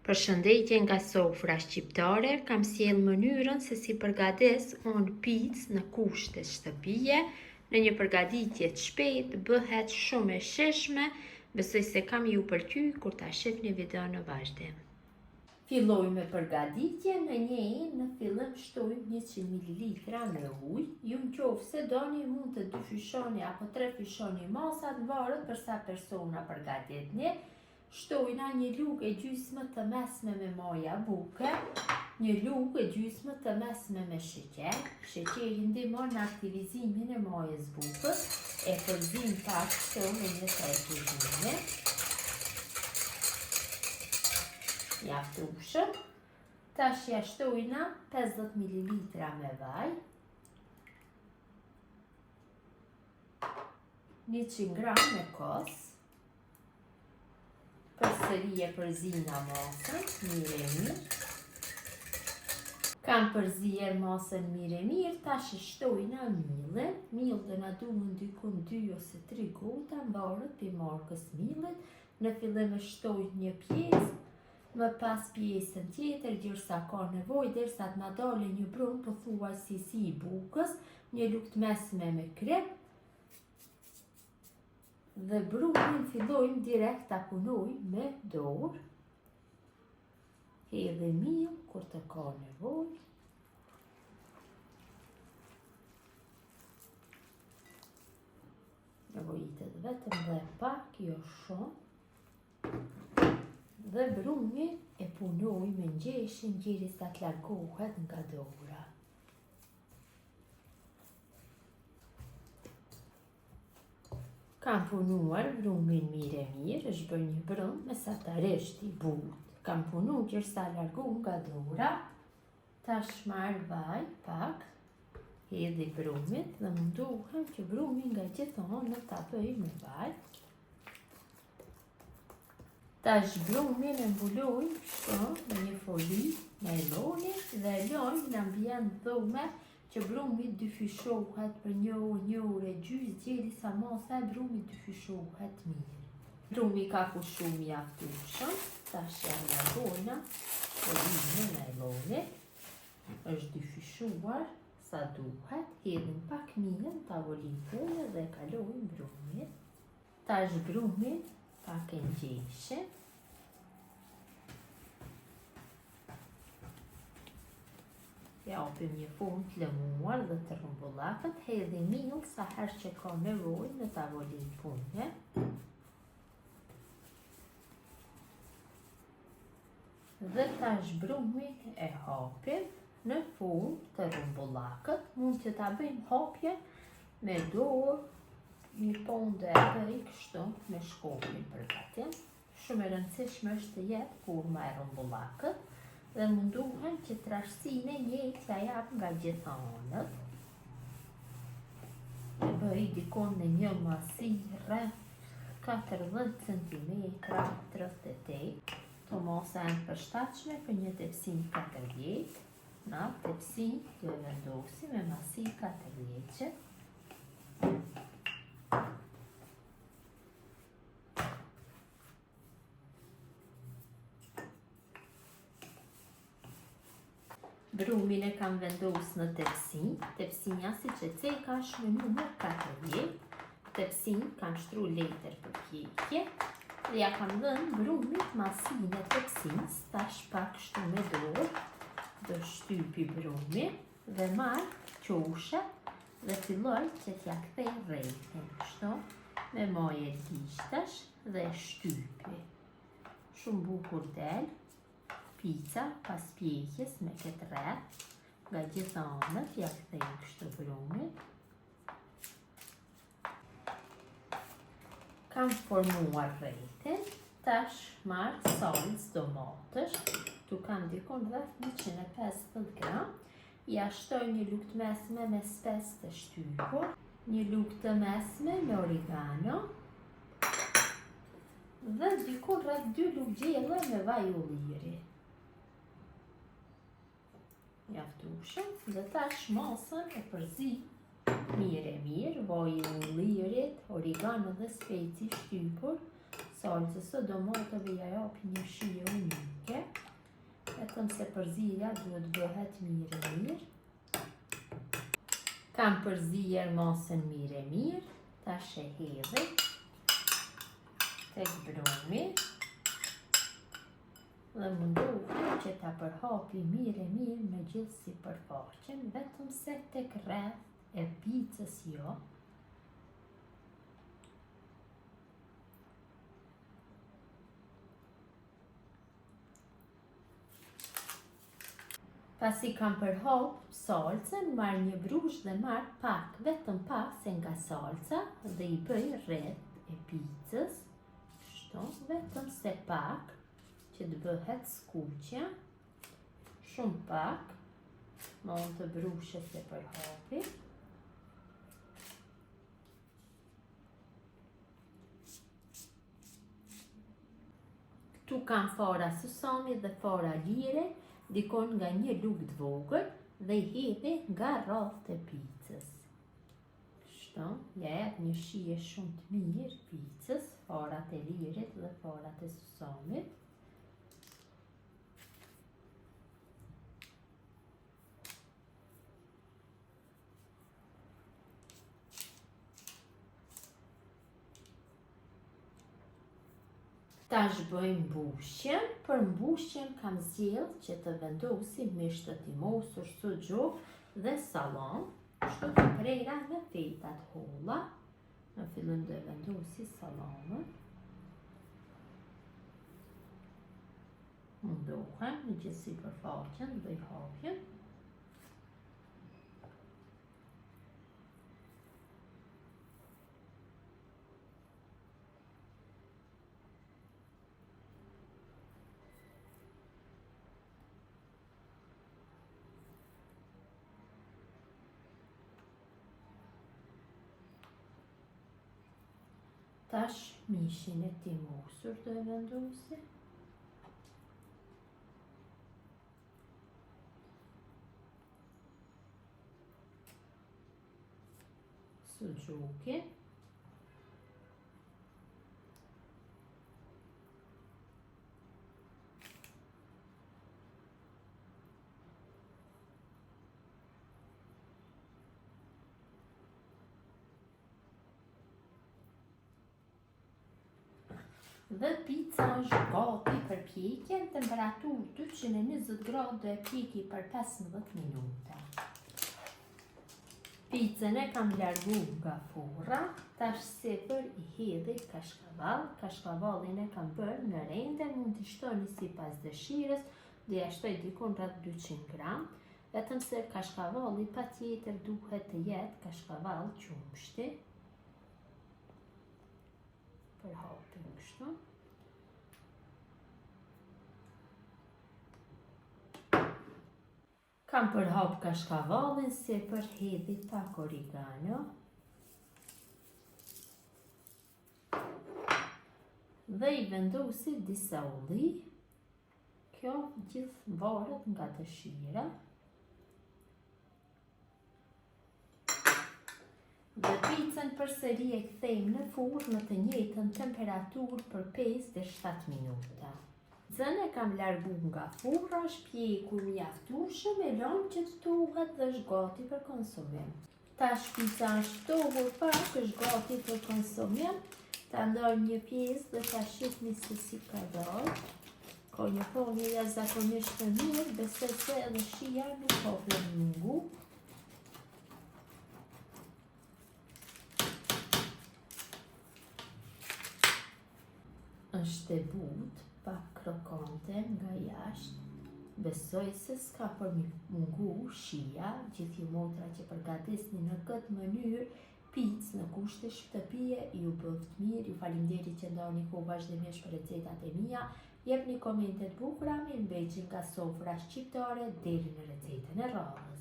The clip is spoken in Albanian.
Përshëndetje nga sofra shqiptare, kam sjell mënyrën se si përgatis unë picë në kushte shtëpie, në një përgatitje të shpejtë, bëhet shumë e shishme, besoj se kam ju pëlqy kur ta shihni video në vazhdim. Filloj me përgatitjen. Në fillim shtoj 100 ml me ujë. Ju në qoftë se doni mund të 2 fyshoni apo 3 fyshoni masat, varet për sa persona përgatitni. Shtojna 1 lugë e gjysmë të mesme me moja buke, 1 lugë e gjysmë të mesme me sheqer. Sheqeri ndihmon në aktivizimin e mojës bukës, e përzim pak këto me një tretëzime. Mjaftueshëm. Tash ja shtojna 50 ml me vaj, 100 g me kos. Përsëri e përzina masën, mirë. Kam përzier masën mirë, tash shtojna millin. Mill do na duhen dykun 2 ose 3 gota, varet pi markës millit. Në fillim e shtoj një pjesë, më pas pjesën tjetër, derisa ka nevojë, derisa të na dalë një brumë pothuajse si i bukës, 1 lugë të mesme me krem. Dhe brumin fillojmë direkt ta punoj me dorë. Hedhi miell kur të ka nevojë. Nevojitet vetëm dhe pak, jo shumë. Dhe brumin e punoj me ngjeshën derisa të largohet nga dora. Kam punuar brumin mirë, është bërë një brum mesatarisht i butë. Kam punu derisa largu nga dora. Tash marr vaj pak, hedhi brumit dhe mundohem që brumin nga gjithmonë ta bëj me vaj. Tash brumin e mbuloj me një foli nailoni dhe e loj në ambient dhume që brumi dyfishohet për 1 orë e gjysmë, derisa masa e brumit dyfishohet mirë. Brumi ka pushu mjaftueshëm, tash ja largojna folin me nailoni. Është dyfishuar sa duhet, hedhim pak miell, tavolinë pune dhe kalojmë brumit. Tash brumin pak e ngjeshëm. Japim një fund të lëmuar dhe të rrumbullakët, hedhi miell sa herë që ka nevojë në tavolinë pune. Dhe tash brumin e hapim në fund të rrumbullakët. Mund që ta bëjmë hapje me dorë, një ponde e bëj kështu me shkopin përgatim. Shumë e rëndësishme është të jetë forma e rrumbullakët dhe munduhem që trashësinë e njëjtë t'ia jap nga gjitha anët. E bëj dikon në një masi rreth 40 cm, 38. Këto masa janë përshtatshme për një tepsin 40. Na tepsin do e vendosim me masi 40. Brumin e kam vendos në tepsin. Tepsinja si që ceka është me numër 40. Tepsin kam shtru letër për pjekje. Dhe ja kam dhënë brumit masinë e tepsins. Tash pak shtu me dorë. Do shtypi brumin dhe marr qoshet dhe filloj që t'ja kthej rrethën. Kështu me moje gishtash dhe shtypi. Shumë bukur del. Pica pas pjekjes me këtë rreth, nga gjitha anët ja kthej kështu brumit. Kam formuar rrethën, tash marr salcë domatesh, tu kam dikon rreth 150 gram. Ja shtoj 1 lugë të mesme me spes të shtypur, 1 lugë të mesme me oregano dhe dikon rreth 2 lugë gjelle me vaj ulliri. Mjaftueshëm. Dhe tash masën e përzi mirë, vajin ullirit, oregano dhe speci shtypur salcës së domateve ja japi një shije unike, vetëm se përzierja duhet bëhet mirë. Kam përzier masën mirë, tash e hedhi tek brumi dhe mundohu që ta përhapi mirë në gjithë sipërfaqen, vetëm se tek rreth e picës jo. Pasi kam përhap salcën, marr një brush dhe marr pak, vetëm pak se nga salca dhe i bëj rreth e picës, kështu, vetëm se pak që të bëhet skuqja, shumë pak, me anë të brushit që përhapi. Këtu kam fara susami dhe fara lire, dikon nga një lugë të vogël dhe i hedhi nga rreth e picës. Kështu, ja jep një shije shumë të mirë picës, farat e lirit dhe farat e susamit. Tash bëjmë mbushjen. Për mbushjen kam zgjedh që të vendosi mishtët i mosur suxhuk dhe sallam, kështu të prera në fetat holla. Në fillim do e vendosi sallamën. Mundohem në gjithë sipërfaqen të bëj hapjen. Tash mishin e ti mosur do e vendosi. Suxhuki. Dhe pica është gati për pjekje, në temperaturë 220 gradë do e pjeki për 15 minuta. Picën e kam largu nga furra, tash sipër i hedhi kashkavall. Kashkavallin e kam bërë në rende, mund t'i shtoni sipas dëshirës, do ja shtoj dikon rreth 200 gram, vetëm se kashkavalli patjetër duhet të jetë kashkavall qumshti. Përhapim kështu. Kam përhap kashkavallin, sipër hedhi pak origano. Dhe i vendosi disa ulli. Kjo gjithë varet nga dëshira. Dhe picën përsëri e kthejmë në furrë në të njëjtën temperaturë për 5 deri 7 minuta. Picën e kam largu nga furra, është pjekur mjaftueshëm, e lëm që të tuhet dhe është gati për konsumim. Tash pica është tohur pak, është gati për konsumim. Ta ndoj një pjesë dhe ta shihni se si ka dalë. Ka një folje jashtëzakonisht të mirë, besoj se edhe shija nuk ka mungu. Është e butë, pak krokante nga jashtë. Besoj se s'ka për mungu shija, gjithë ju motra që përgatisni në këtë mënyrë picë në kushte shtëpie, ju bëft mirë, ju faleminderit që ndani kohë vazhdimisht për recetat e mia, jepni komentet bukura, mirëmbëjtje nga sofra shqiptare deri në recetën e radhës.